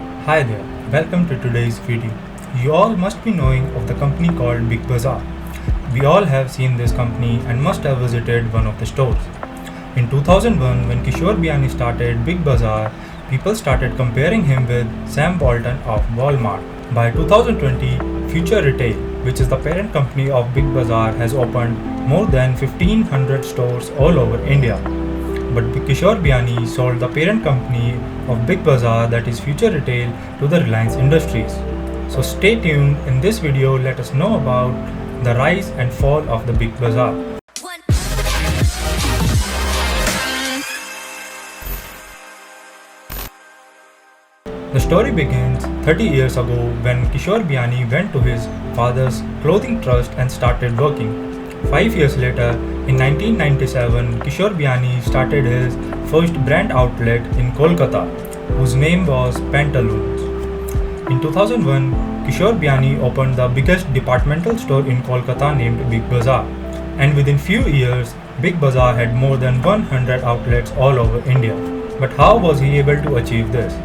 Hi there, welcome to today's video. You all must be knowing of the company called Big Bazaar. We all have seen this company and must have visited one of the stores. In 2001, when Kishore Biyani started Big Bazaar, people started comparing him with Sam Walton of Walmart. By 2020, FutureRetail, which is the parent company of Big Bazaar, has opened more than 1500 stores all over India. But Kishore Biyani sold the parent company of Big Bazaar, that is FutureRetail, to the Reliance Industries. So stay tuned. In this video, let us know about the rise and fall of the Big Bazaar. The story begins 30 years ago when Kishore Biyani went to his father's clothing trust and started working. 5 years later, in 1997, Kishore Biyani started his first brand outlet in Kolkata, whose name was Pantaloons. In 2001, Kishore Biyani opened the biggest departmental store in Kolkata named Big Bazaar, and within few years, Big Bazaar had more than 100 outlets all over India. But how was he able to achieve this?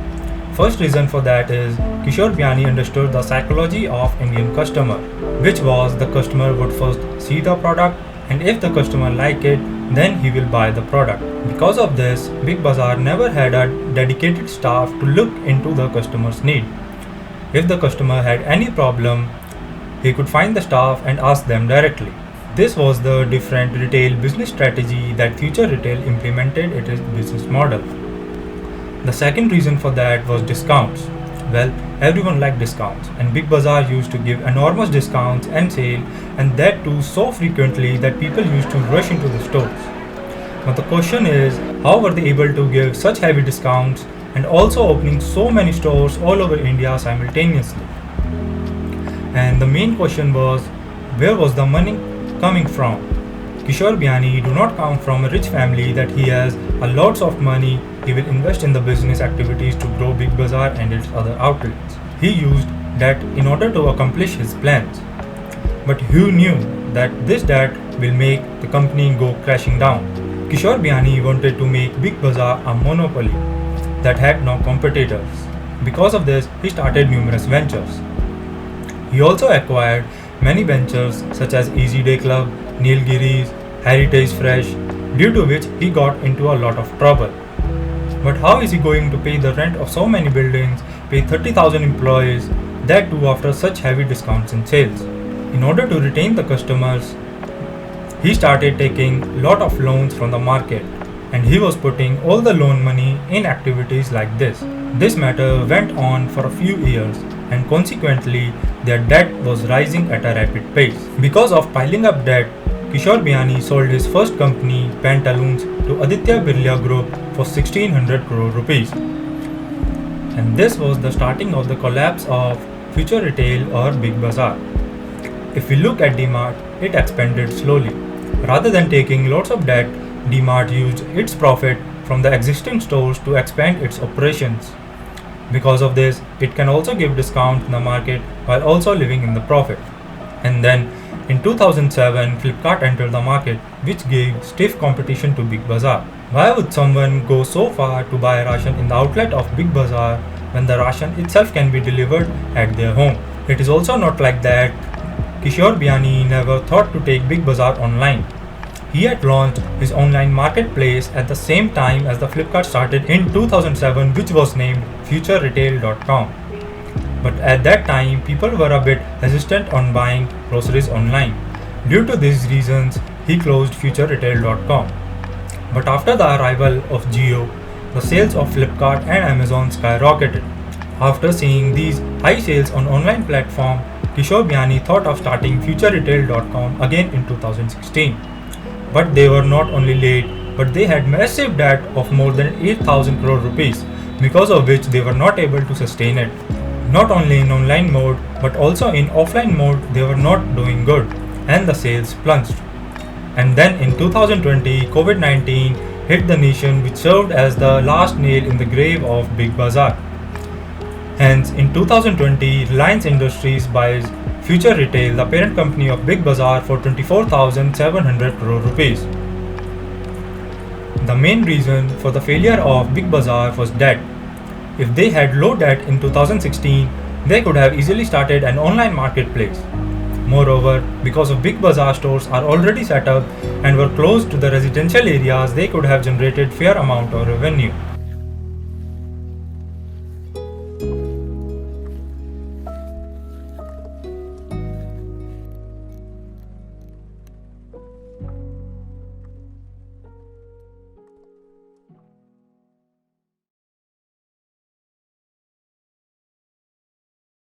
First reason for that is Kishore Biyani understood the psychology of Indian customer, which was the customer would first see the product, and if the customer like it, then he will buy the product. Because of this, Big Bazaar never had a dedicated staff to look into the customer's need. If the customer had any problem, he could find the staff and ask them directly. This was the different retail business strategy that FutureRetail implemented in its business model. The second reason for that was discounts. Well, everyone liked discounts, and Big Bazaar used to give enormous discounts and sale, and that too so frequently that people used to rush into the stores. But the question is, how were they able to give such heavy discounts and also opening so many stores all over India simultaneously? And the main question was, where was the money coming from? Kishore Biyani do not come from a rich family that he has a lots of money. He will invest in the business activities to grow Big Bazaar and its other outlets. He used debt in order to accomplish his plans. But who knew that this debt will make the company go crashing down? Kishore Biyani wanted to make Big Bazaar a monopoly that had no competitors. Because of this, he started numerous ventures. He also acquired many ventures such as Easy Day Club, Nilgiri's, Heritage Fresh, due to which he got into a lot of trouble. But how is he going to pay the rent of so many buildings, pay 30,000 employees, that too after such heavy discounts and sales? In order to retain the customers, he started taking lot of loans from the market, and he was putting all the loan money in activities like this. This matter went on for a few years, and consequently their debt was rising at a rapid pace. Because of piling up debt, Kishore Biyani sold his first company, Pantaloons, to Aditya Birla Group for 1600 crore rupees. And this was the starting of the collapse of FutureRetail or Big Bazaar. If we look at DMart, it expanded slowly. Rather than taking lots of debt, DMart used its profit from the existing stores to expand its operations. Because of this, it can also give discount in the market while also living in the profit. And then in 2007, Flipkart entered the market, which gave stiff competition to Big Bazaar. Why would someone go so far to buy ration in the outlet of Big Bazaar when the ration itself can be delivered at their home? It is also not like that Kishore Biyani never thought to take Big Bazaar online. He had launched his online marketplace at the same time as the Flipkart started in 2007, which was named FutureRetail.com. But at that time, people were a bit hesitant on buying groceries online. Due to these reasons, he closed FutureRetail.com. But after the arrival of Jio, the sales of Flipkart and Amazon skyrocketed. After seeing these high sales on online platform, Kishore Biyani thought of starting FutureRetail.com again in 2016. But they were not only late, but they had massive debt of more than 8,000 crore rupees, because of which they were not able to sustain it. Not only in online mode, but also in offline mode, they were not doing good, and the sales plunged. And then in 2020, COVID-19 hit the nation, which served as the last nail in the grave of Big Bazaar. Hence, in 2020, Reliance Industries buys FutureRetail, the parent company of Big Bazaar, for 24,700 crore rupees. The main reason for the failure of Big Bazaar was debt. If they had low debt in 2016, they could have easily started an online marketplace. Moreover, because of Big Bazaar stores are already set up and were close to the residential areas, they could have generated fair amount of revenue.